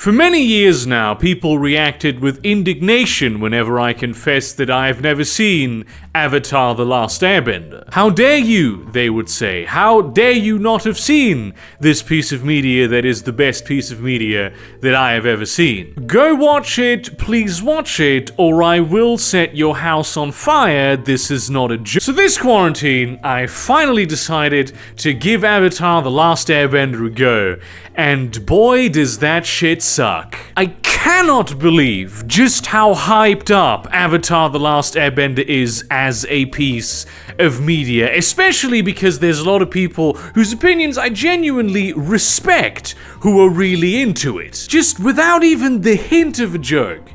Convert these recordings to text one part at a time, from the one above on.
For many years now, people reacted with indignation whenever I confessed that I've never seen Avatar: The Last Airbender. How dare you, they would say. How dare you not have seen this piece of media that is the best piece of media that I have ever seen? Go watch it, please watch it, or I will set your house on fire. This is not a joke. So this quarantine, I finally decided to give Avatar: The Last Airbender a go, and boy does that shit suck. I cannot believe just how hyped up Avatar: The Last Airbender is as a piece of media, especially because there's a lot of people whose opinions I genuinely respect who are really into it. Just without even the hint of a joke,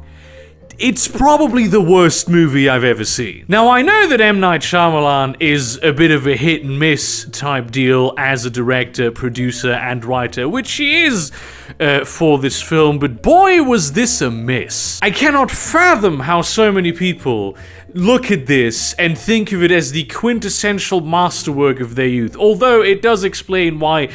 it's probably the worst movie I've ever seen. Now, I know that M. Night Shyamalan is a bit of a hit and miss type deal as a director, producer, and writer, which he is for this film, but boy was this a miss. I cannot fathom how so many people look at this and think of it as the quintessential masterwork of their youth, although it does explain why,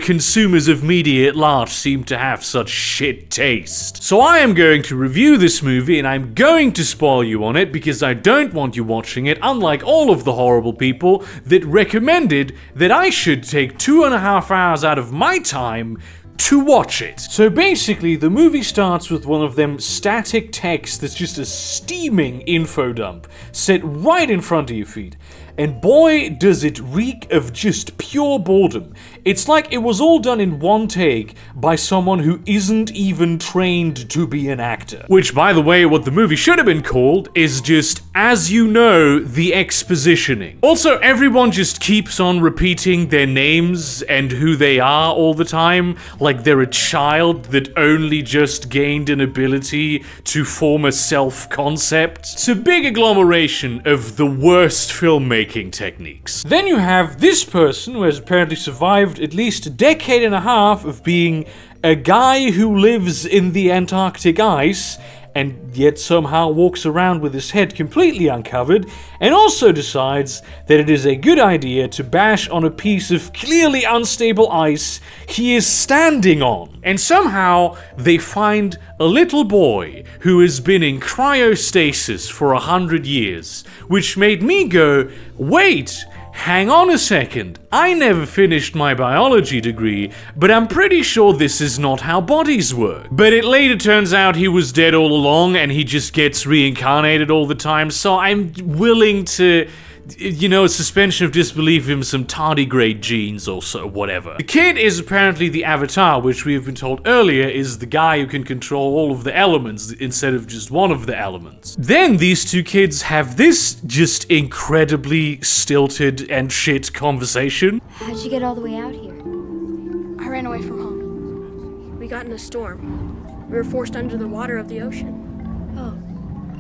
consumers of media at large seem to have such shit taste. So I am going to review this movie, and I'm going to spoil you on it because I don't want you watching it, unlike all of the horrible people that recommended that I should take 2.5 hours out of my time to watch it. So basically, the movie starts with one of them static texts that's just a steaming info dump set right in front of your feet. And boy, does it reek of just pure boredom. It's like it was all done in one take by someone who isn't even trained to be an actor. Which, by the way, what the movie should have been called is just, as you know, the expositioning. Also, everyone just keeps on repeating their names and who they are all the time, like they're a child that only just gained an ability to form a self-concept. It's a big agglomeration of the worst filmmaking techniques. Then you have this person who has apparently survived at least a decade and a half of being a guy who lives in the Antarctic ice and yet somehow walks around with his head completely uncovered, and also decides that it is a good idea to bash on a piece of clearly unstable ice he is standing on. And somehow they find a little boy who has been in cryostasis for 100 years, which made me go, wait, hang on a second, I never finished my biology degree, but I'm pretty sure this is not how bodies work. But it later turns out he was dead all along and he just gets reincarnated all the time, so I'm willing to, a suspension of disbelief in some tardigrade genes or so, whatever. The kid is apparently the Avatar, which we have been told earlier is the guy who can control all of the elements instead of just one of the elements. Then these two kids have this just incredibly stilted and shit conversation. How'd you get all the way out here? I ran away from home. We got in a storm. We were forced under the water of the ocean. Oh,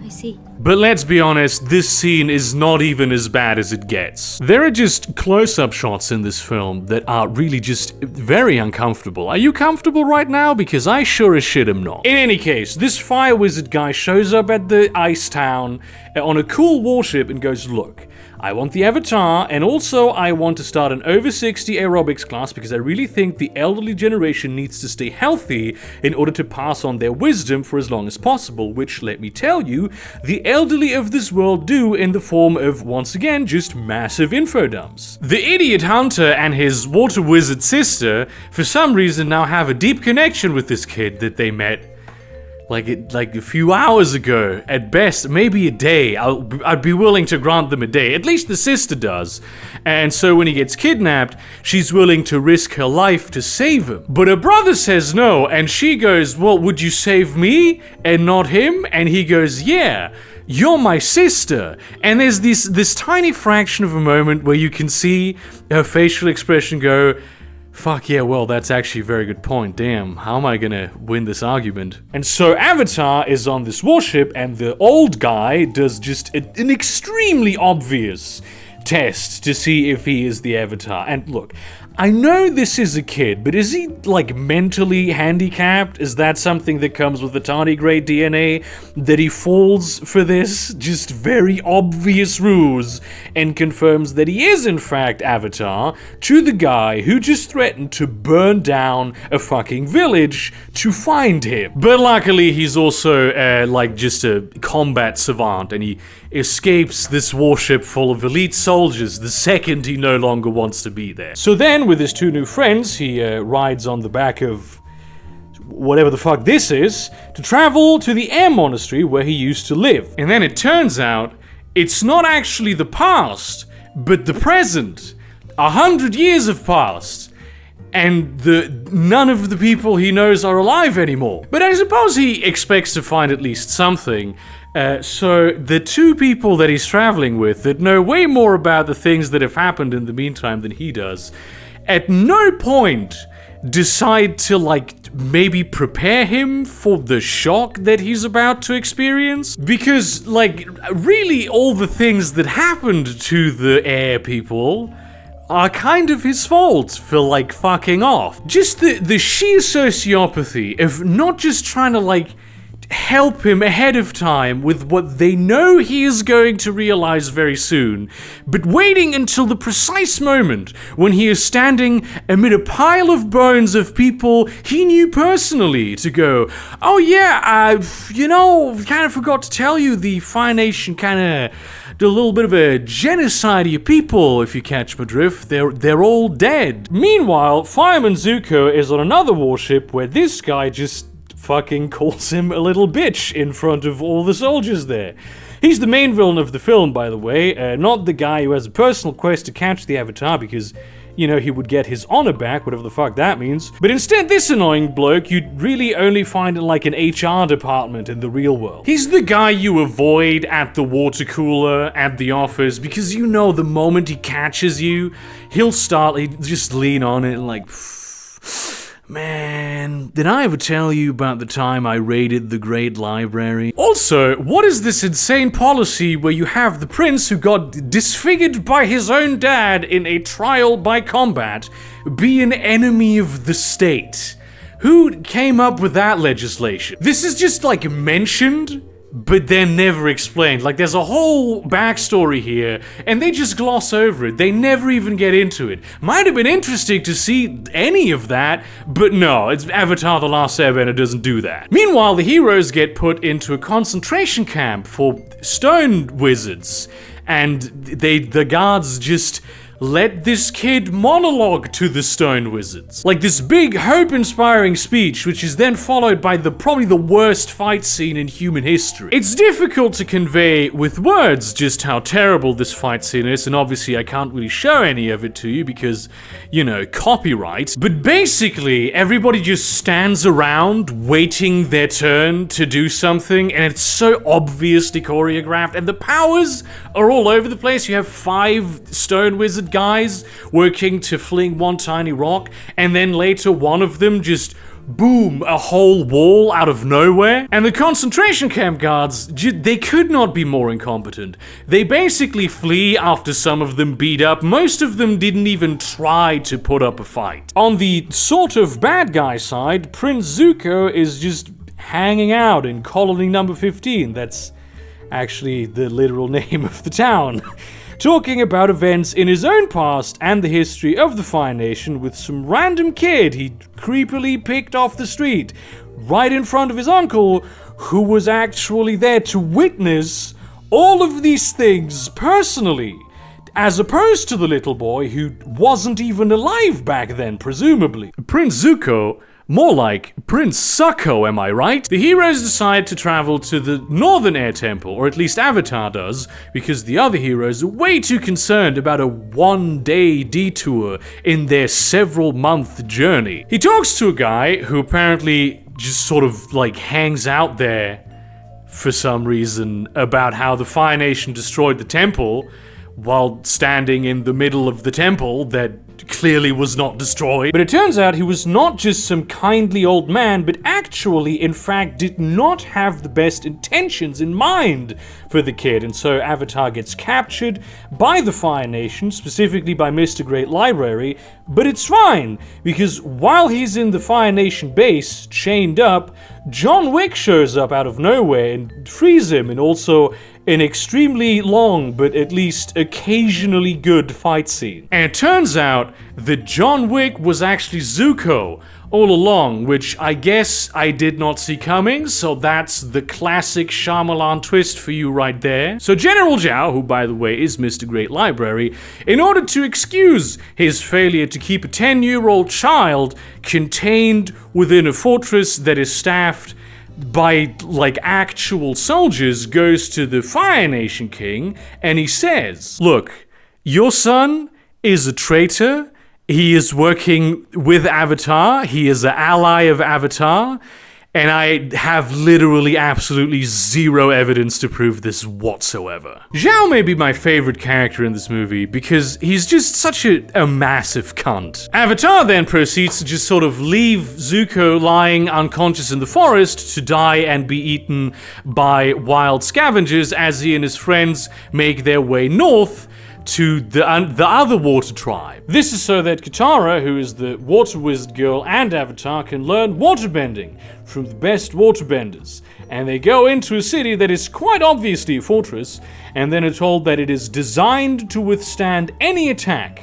I see. But let's be honest, this scene is not even as bad as it gets. There are just close-up shots in this film that are really just very uncomfortable. Are you comfortable right now? Because I sure as shit am not. In any case, this fire wizard guy shows up at the ice town on a cool warship and goes, look, I want the Avatar, and also I want to start an over 60 aerobics class because I really think the elderly generation needs to stay healthy in order to pass on their wisdom for as long as possible, which, let me tell you, the elderly of this world do in the form of, once again, just massive info dumps. The idiot hunter and his water wizard sister, for some reason, now have a deep connection with this kid that they met like a few hours ago, at best, maybe a day. I'd be willing to grant them a day. At least the sister does. And so when he gets kidnapped, she's willing to risk her life to save him. But her brother says no, and she goes, well, would you save me and not him? And he goes, yeah. You're my sister. And there's this tiny fraction of a moment where you can see her facial expression go, fuck yeah, well, that's actually a very good point. Damn, how am I gonna win this argument? And so Avatar is on this warship, and the old guy does just an extremely obvious test to see if he is the Avatar. And look, I know this is a kid, but is he, like, mentally handicapped? Is that something that comes with the tardigrade DNA? That he falls for this just very obvious ruse and confirms that he is, in fact, Avatar to the guy who just threatened to burn down a fucking village to find him. But luckily, he's also, like, just a combat savant, and he escapes this warship full of elite soldiers the second he no longer wants to be there. So then, with his two new friends, he rides on the back of whatever the fuck this is to travel to the Air Monastery where he used to live. And then it turns out it's not actually the past, but the present. 100 years have passed, and none of the people he knows are alive anymore. But I suppose he expects to find at least something. So the two people that he's traveling with that know way more about the things that have happened in the meantime than he does, at no point decide to, like, maybe prepare him for the shock that he's about to experience. Because, like, really all the things that happened to the air people are kind of his fault for, like, fucking off. Just the sheer sociopathy of not just trying to, like, help him ahead of time with what they know he is going to realize very soon, but waiting until the precise moment when he is standing amid a pile of bones of people he knew personally to go, oh yeah, you know, kind of forgot to tell you, the Fire Nation kind of did a little bit of a genocide of your people, if you catch my drift. They're all dead. Meanwhile, Fireman Zuko is on another warship where this guy just fucking calls him a little bitch in front of all the soldiers there. He's the main villain of the film, by the way, not the guy who has a personal quest to catch the Avatar because, you know, he would get his honor back, whatever the fuck that means. But instead, this annoying bloke you'd really only find in, like, an HR department in the real world. He's the guy you avoid at the water cooler at the office because you know the moment he catches you, he'll just lean on it and like, man, did I ever tell you about the time I raided the Great Library? Also, what is this insane policy where you have the prince who got disfigured by his own dad in a trial by combat be an enemy of the state? Who came up with that legislation? This is just, like, mentioned, but they're never explained. Like, there's a whole backstory here, and they just gloss over it. They never even get into it. Might have been interesting to see any of that, but no, it's Avatar: The Last Airbender doesn't do that. Meanwhile, the heroes get put into a concentration camp for stone wizards, and the guards just let this kid monologue to the stone wizards. Like this big hope-inspiring speech, which is then followed by probably the worst fight scene in human history. It's difficult to convey with words just how terrible this fight scene is, and obviously I can't really show any of it to you because, you know, copyright. But basically, everybody just stands around waiting their turn to do something, and it's so obviously choreographed, and the powers are all over the place. You have 5 stone wizard guys working to fling one tiny rock, and then later one of them just boom, a whole wall out of nowhere. And the concentration camp guards, they could not be more incompetent. They basically flee after some of them beat up. Most of them didn't even try to put up a fight. On the sort of bad guy side, Prince Zuko is just hanging out in Colony Number 15. That's actually the literal name of the town. Talking about events in his own past and the history of the Fire Nation with some random kid he creepily picked off the street right in front of his uncle, who was actually there to witness all of these things personally, as opposed to the little boy who wasn't even alive back then, presumably. Prince Zuko, more like Prince Sucko, am I right? The heroes decide to travel to the Northern Air Temple, or at least Avatar does, because the other heroes are way too concerned about a one-day detour in their several-month journey. He talks to a guy who apparently just sort of, like, hangs out there for some reason about how the Fire Nation destroyed the temple while standing in the middle of the temple that clearly was not destroyed. But it turns out he was not just some kindly old man, but actually, in fact, did not have the best intentions in mind for the kid. And so Avatar gets captured by the Fire Nation, specifically by Mr. Great Library. But it's fine, because while he's in the Fire Nation base, chained up, John Wick shows up out of nowhere and frees him, and also an extremely long, but at least occasionally good fight scene. And it turns out that John Wick was actually Zuko all along, which I guess I did not see coming, so that's the classic Shyamalan twist for you right there. So General Zhao, who by the way is Mr. Great Library, in order to excuse his failure to keep a 10-year-old child contained within a fortress that is staffed by, like, actual soldiers, goes to the Fire Nation King, and he says, "Look, your son is a traitor. He is working with Avatar. He is an ally of Avatar. And I have literally absolutely zero evidence to prove this whatsoever." Zhao may be my favorite character in this movie because he's just such a massive cunt. Avatar then proceeds to just sort of leave Zuko lying unconscious in the forest to die and be eaten by wild scavengers as he and his friends make their way north to the other water tribe. This is so that Katara, who is the water wizard girl, and Avatar can learn waterbending from the best waterbenders. And they go into a city that is quite obviously a fortress, and then are told that it is designed to withstand any attack.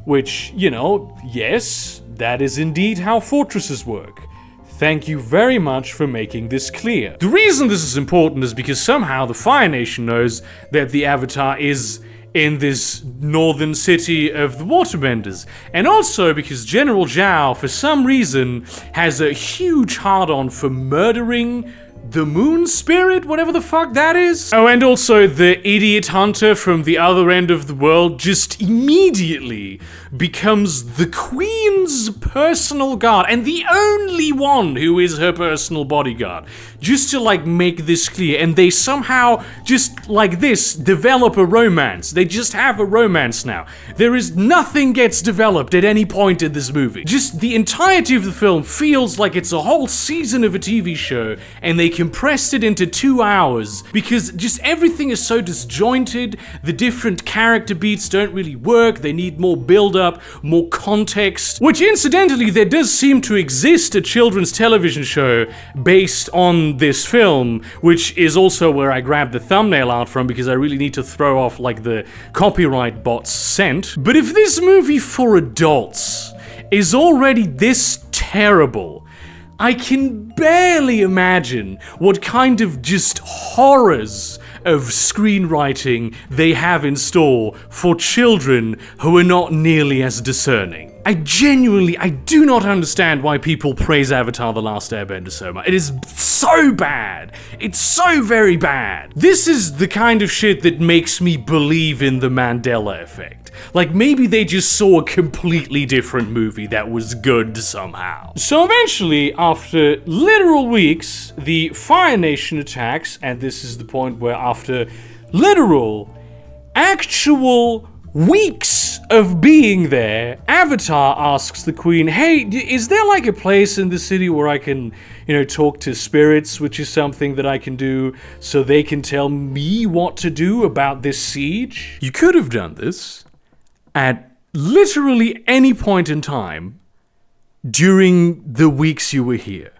Which, you know, yes, that is indeed how fortresses work. Thank you very much for making this clear. The reason this is important is because somehow the Fire Nation knows that the Avatar is in this northern city of the waterbenders. And also because General Zhao, for some reason, has a huge hard-on for murdering the moon spirit, whatever the fuck that is. Oh, and also the idiot hunter from the other end of the world just immediately becomes the queen's personal guard, and the only one who is her personal bodyguard. Just to, like, make this clear, and they somehow, just like this, develop a romance. They just have a romance now. There is nothing gets developed at any point in this movie. Just the entirety of the film feels like it's a whole season of a TV show, and they compressed it into 2 hours, because just everything is so disjointed, the different character beats don't really work, they need more build-up, more context, which incidentally, there does seem to exist a children's television show based on this film, which is also where I grabbed the thumbnail out from because I really need to throw off, like, the copyright bot's scent. But if this movie for adults is already this terrible, I can barely imagine what kind of just horrors of screenwriting they have in store for children who are not nearly as discerning. I do not understand why people praise Avatar: The Last Airbender so much. It is so bad. It's so very bad. This is the kind of shit that makes me believe in the Mandela effect. Like, maybe they just saw a completely different movie that was good somehow. So eventually, after literal weeks, the Fire Nation attacks, and this is the point where after literal, actual weeks of being there, Avatar asks the queen, "Hey, is there like a place in the city where I can, talk to spirits, which is something that I can do so they can tell me what to do about this siege?" You could have done this at literally any point in time during the weeks you were here.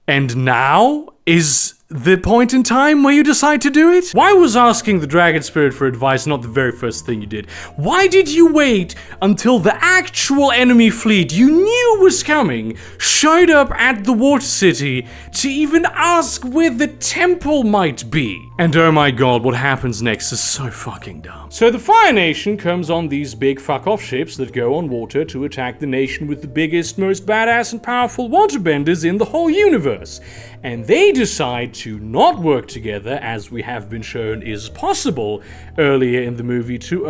And now is the point in time where you decide to do it? Why was asking the dragon spirit for advice not the very first thing you did? Why did you wait until the actual enemy fleet you knew was coming showed up at the water city to even ask where the temple might be? And oh my god, what happens next is so fucking dumb. So the Fire Nation comes on these big fuck-off ships that go on water to attack the nation with the biggest, most badass and powerful waterbenders in the whole universe. And they decide to not work together, as we have been shown is possible earlier in the movie to,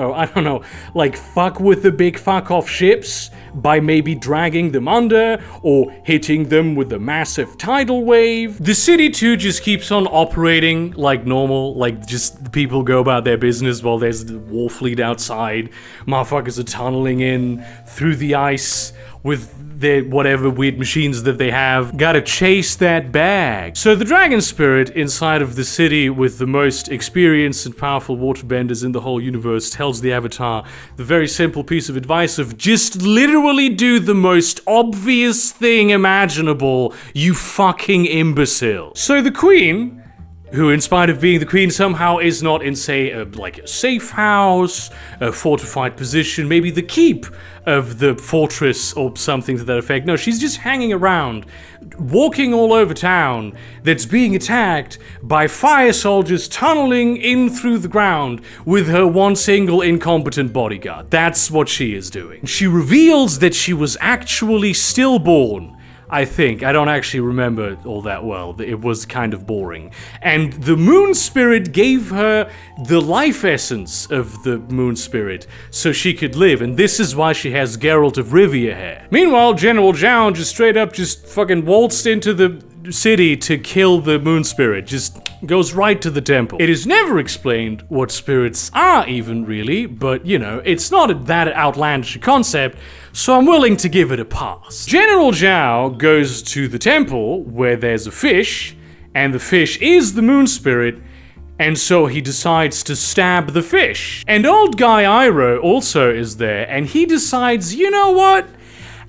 fuck with the big fuck-off ships by maybe dragging them under or hitting them with a massive tidal wave. The city too just keeps on operating like normal normal. Like, just people go about their business while there's the war fleet outside. Motherfuckers are tunneling in through the ice with their whatever weird machines that they have. Gotta chase that bag. So the dragon spirit inside of the city with the most experienced and powerful waterbenders in the whole universe tells the Avatar the very simple piece of advice of just literally do the most obvious thing imaginable, you fucking imbecile. So the queen, who in spite of being the queen somehow is not in, say, a safe house, a fortified position, maybe the keep of the fortress or something to that effect. No, she's just hanging around, walking all over town that's being attacked by fire soldiers tunneling in through the ground with her one single incompetent bodyguard. That's what she is doing. She reveals that she was actually stillborn. I think. I don't actually remember all that well. It was kind of boring. And the moon spirit gave her the life essence of the moon spirit so she could live, and this is why she has Geralt of Rivia hair. Meanwhile, General Zhao just straight up just fucking waltzed into the city to kill the moon spirit, just goes right to the temple. It is never explained what spirits are even really, but you know, it's not that outlandish a concept, so I'm willing to give it a pass. General Zhao goes to the temple where there's a fish, and the fish is the moon spirit, and so he decides to stab the fish. And old guy Iroh also is there, and he decides, you know what?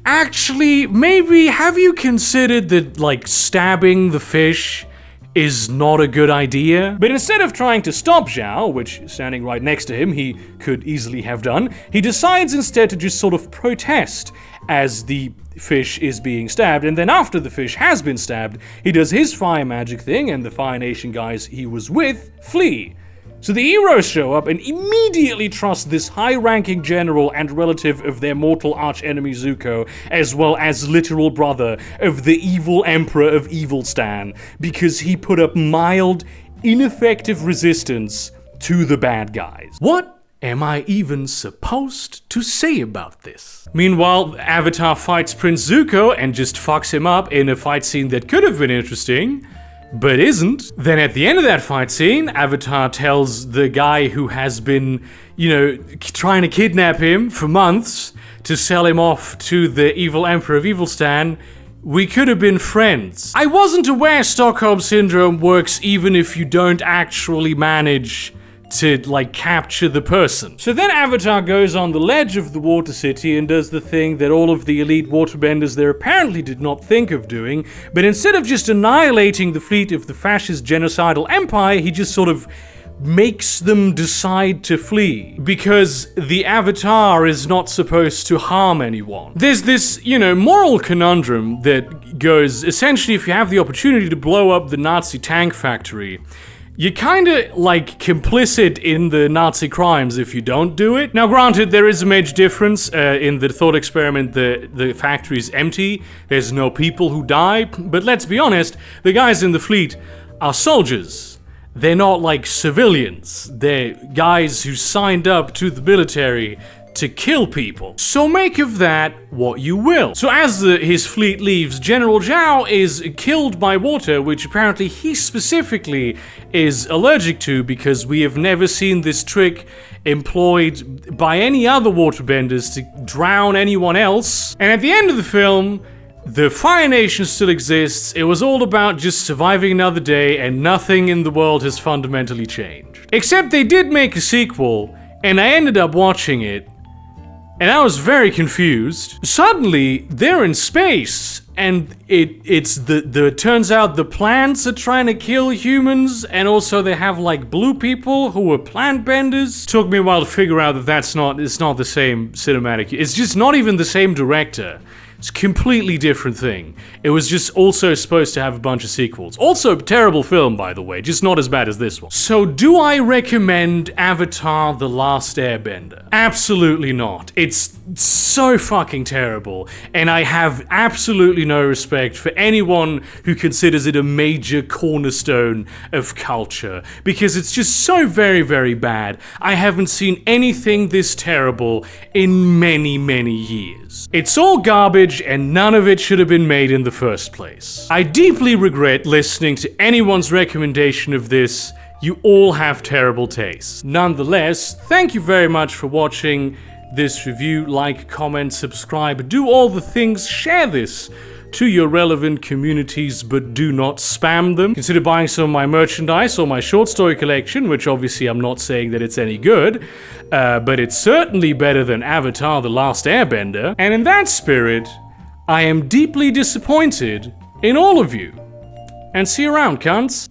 Actually, maybe have you considered that, like, stabbing the fish is not a good idea? But instead of trying to stop Zhao, which standing right next to him he could easily have done, he decides instead to just sort of protest as the fish is being stabbed, and then after the fish has been stabbed, he does his fire magic thing, and the Fire Nation guys he was with flee. So the heroes show up and immediately trust this high-ranking general and relative of their mortal archenemy Zuko, as well as literal brother of the evil emperor of Evil-Stan, because he put up mild, ineffective resistance to the bad guys. What am I even supposed to say about this? Meanwhile, Avatar fights Prince Zuko and just fucks him up in a fight scene that could have been interesting, but isn't. Then at the end of that fight scene, Avatar tells the guy who has been, you know, trying to kidnap him for months to sell him off to the evil emperor of Evil-Stan, we could have been friends. I wasn't aware Stockholm Syndrome works even if you don't actually manage to, like, capture the person. So then Avatar goes on the ledge of the water city and does the thing that all of the elite waterbenders there apparently did not think of doing, but instead of just annihilating the fleet of the fascist genocidal empire, he just sort of makes them decide to flee, because the Avatar is not supposed to harm anyone. There's this, you know, moral conundrum that goes, essentially, if you have the opportunity to blow up the Nazi tank factory, you're kinda, like, complicit in the Nazi crimes if you don't do it. Now granted, there is a major difference. In the thought experiment, the factory's empty, there's no people who die, but let's be honest, the guys in the fleet are soldiers. They're not like civilians. They're guys who signed up to the military to kill people. So make of that what you will. So as his fleet leaves, General Zhao is killed by water, which apparently he specifically is allergic to, because we have never seen this trick employed by any other waterbenders to drown anyone else. And at the end of the film, the Fire Nation still exists. It was all about just surviving another day, and nothing in the world has fundamentally changed. Except they did make a sequel, and I ended up watching it, and I was very confused. Suddenly, they're in space, and it turns out the plants are trying to kill humans, and also they have like blue people who are plant benders. Took me a while to figure out that it's not the same cinematic. It's just not even the same director. It's a completely different thing. It was just also supposed to have a bunch of sequels. Also, terrible film, by the way, just not as bad as this one. So, do I recommend Avatar: The Last Airbender? Absolutely not. It's so fucking terrible, and I have absolutely no respect for anyone who considers it a major cornerstone of culture, because it's just so very, very bad. I haven't seen anything this terrible in many, many years. It's all garbage, and none of it should have been made in the first place. I deeply regret listening to anyone's recommendation of this You all have terrible taste. Nonetheless, thank you very much for watching this review. Like, comment, subscribe, do all the things, share this to your relevant communities, but do not spam them. Consider buying some of my merchandise or my short story collection, which obviously I'm not saying that it's any good, but it's certainly better than Avatar: The Last Airbender. And in that spirit, I am deeply disappointed in all of you. And see you around, cunts.